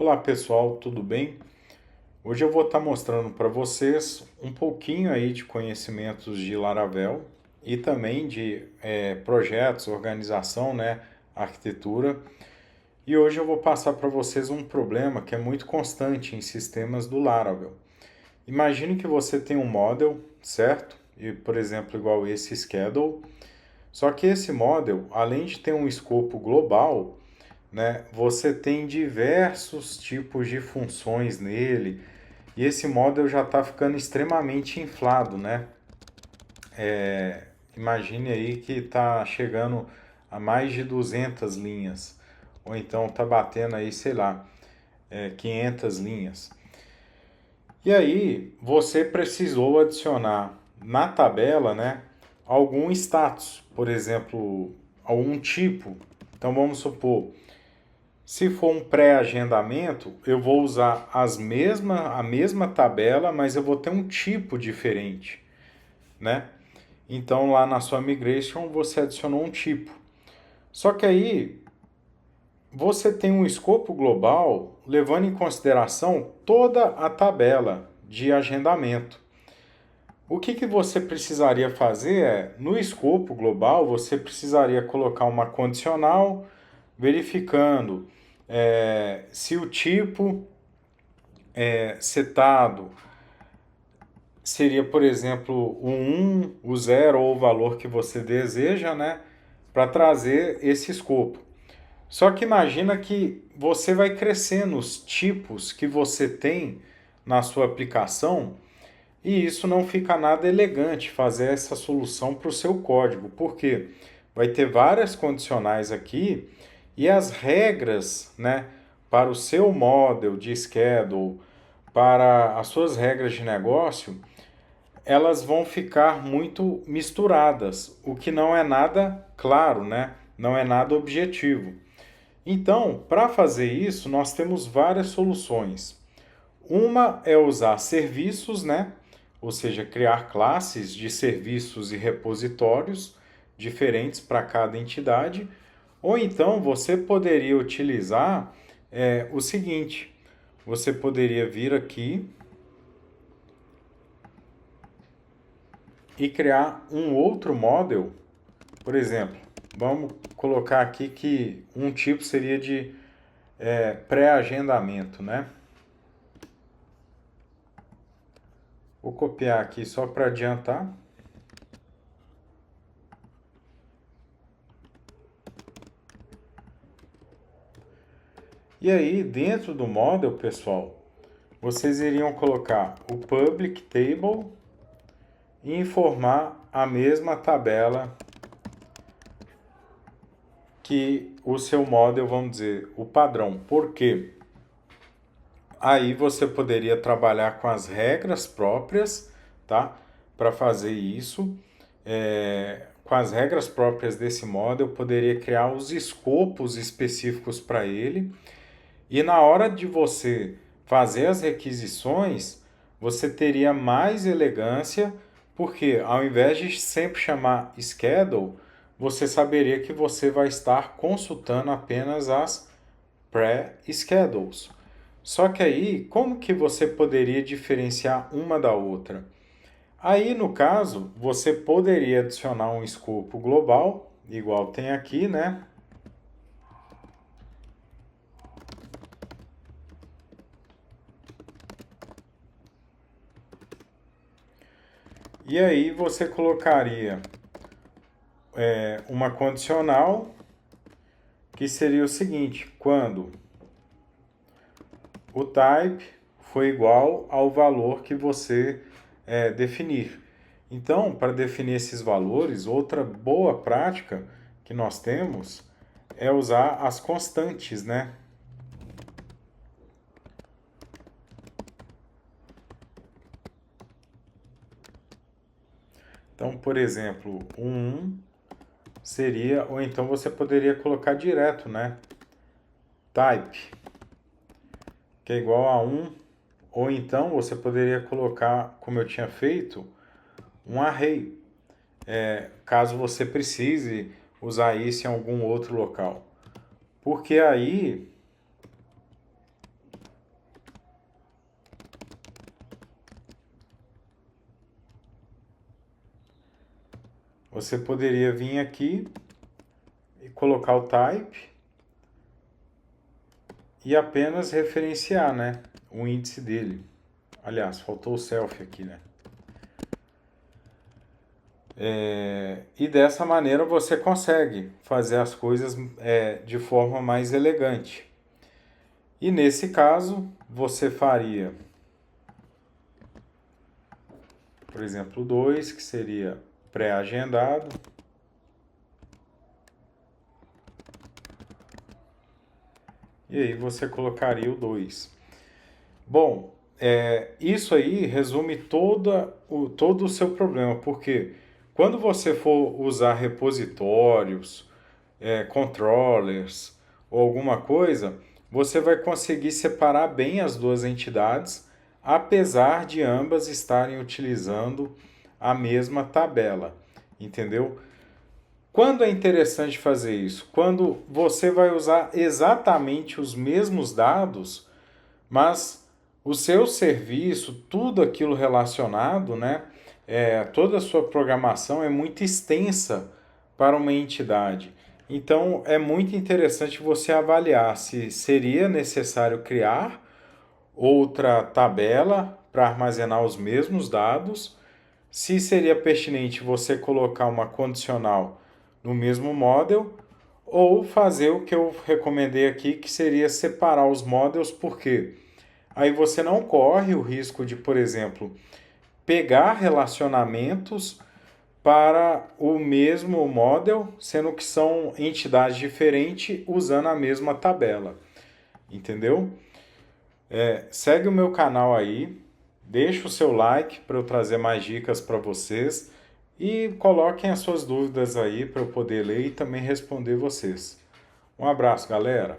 Olá pessoal, tudo bem? Hoje eu vou estar mostrando para vocês um pouquinho aí de conhecimentos de Laravel e também de projetos, organização, né, arquitetura. E hoje eu vou passar para vocês um problema que é muito constante em sistemas do Laravel. Imagine que você tem um model, certo? E, por exemplo, igual esse schedule. Só que esse model, além de ter um escopo global, né, você tem diversos tipos de funções nele e esse model já está ficando extremamente inflado, né? Imagine aí que está chegando a mais de 200 linhas, ou então está batendo aí, sei lá, 500 linhas. E aí você precisou adicionar na tabela, né, algum status, por exemplo, algum tipo. Então vamos supor, se for um pré-agendamento, eu vou usar a mesma tabela, mas eu vou ter um tipo diferente, né? Então lá na sua migration você adicionou um tipo. Só que aí você tem um escopo global levando em consideração toda a tabela de agendamento. O que você precisaria fazer é, no escopo global, você precisaria colocar uma condicional verificando se o tipo setado seria, por exemplo, o 1, o 0 ou o valor que você deseja, né, para trazer esse escopo. Só que imagina que você vai crescendo os tipos que você tem na sua aplicação e isso não fica nada elegante fazer essa solução para o seu código, porque vai ter várias condicionais aqui e as regras, né, para o seu model de schedule, para as suas regras de negócio, elas vão ficar muito misturadas, o que não é nada claro, né? Não é nada objetivo. Então, para fazer isso, nós temos várias soluções. Uma é usar serviços, né? Ou seja, criar classes de serviços e repositórios diferentes para cada entidade. Ou então você poderia utilizar o seguinte: você poderia vir aqui e criar um outro model. Por exemplo, vamos colocar aqui que um tipo seria de pré-agendamento, né? Vou copiar aqui só para adiantar. E aí, dentro do model, pessoal, vocês iriam colocar o public table e informar a mesma tabela que o seu model, vamos dizer, o padrão. Por quê? Aí você poderia trabalhar com as regras próprias, tá? Para fazer isso. Com as regras próprias desse model, eu poderia criar os escopos específicos para ele. E na hora de você fazer as requisições, você teria mais elegância, porque ao invés de sempre chamar schedule, você saberia que você vai estar consultando apenas as pré-schedules. Só que aí, como que você poderia diferenciar uma da outra? Aí, no caso, você poderia adicionar um escopo global, igual tem aqui, né? E aí você colocaria uma condicional que seria o seguinte: quando o type foi igual ao valor que você definir. Então, para definir esses valores, outra boa prática que nós temos é usar as constantes, né? Então, por exemplo, um seria, ou então você poderia colocar direto, né? Type, que é igual a 1, ou então você poderia colocar, como eu tinha feito, um array, caso você precise usar isso em algum outro local. Porque aí você poderia vir aqui e colocar o type e apenas referenciar, né, o índice dele. Aliás, faltou o self aqui, né? E dessa maneira você consegue fazer as coisas de forma mais elegante. E nesse caso, você faria, por exemplo, 2, que seria pré-agendado. E aí você colocaria o 2. Bom, isso aí resume todo o seu problema, porque quando você for usar repositórios, controllers ou alguma coisa, você vai conseguir separar bem as duas entidades, apesar de ambas estarem utilizando a mesma tabela, entendeu? Quando é interessante fazer isso? Quando você vai usar exatamente os mesmos dados, mas o seu serviço, tudo aquilo relacionado, né? Toda a sua programação é muito extensa para uma entidade. Então é muito interessante você avaliar se seria necessário criar outra tabela para armazenar os mesmos dados, se seria pertinente você colocar uma condicional no mesmo model ou fazer o que eu recomendei aqui, que seria separar os models, porque aí você não corre o risco de, por exemplo, pegar relacionamentos para o mesmo model, sendo que são entidades diferentes usando a mesma tabela. Entendeu? Segue o meu canal aí, deixa o seu like para eu trazer mais dicas para vocês e coloquem as suas dúvidas aí para eu poder ler e também responder vocês. Um abraço, galera!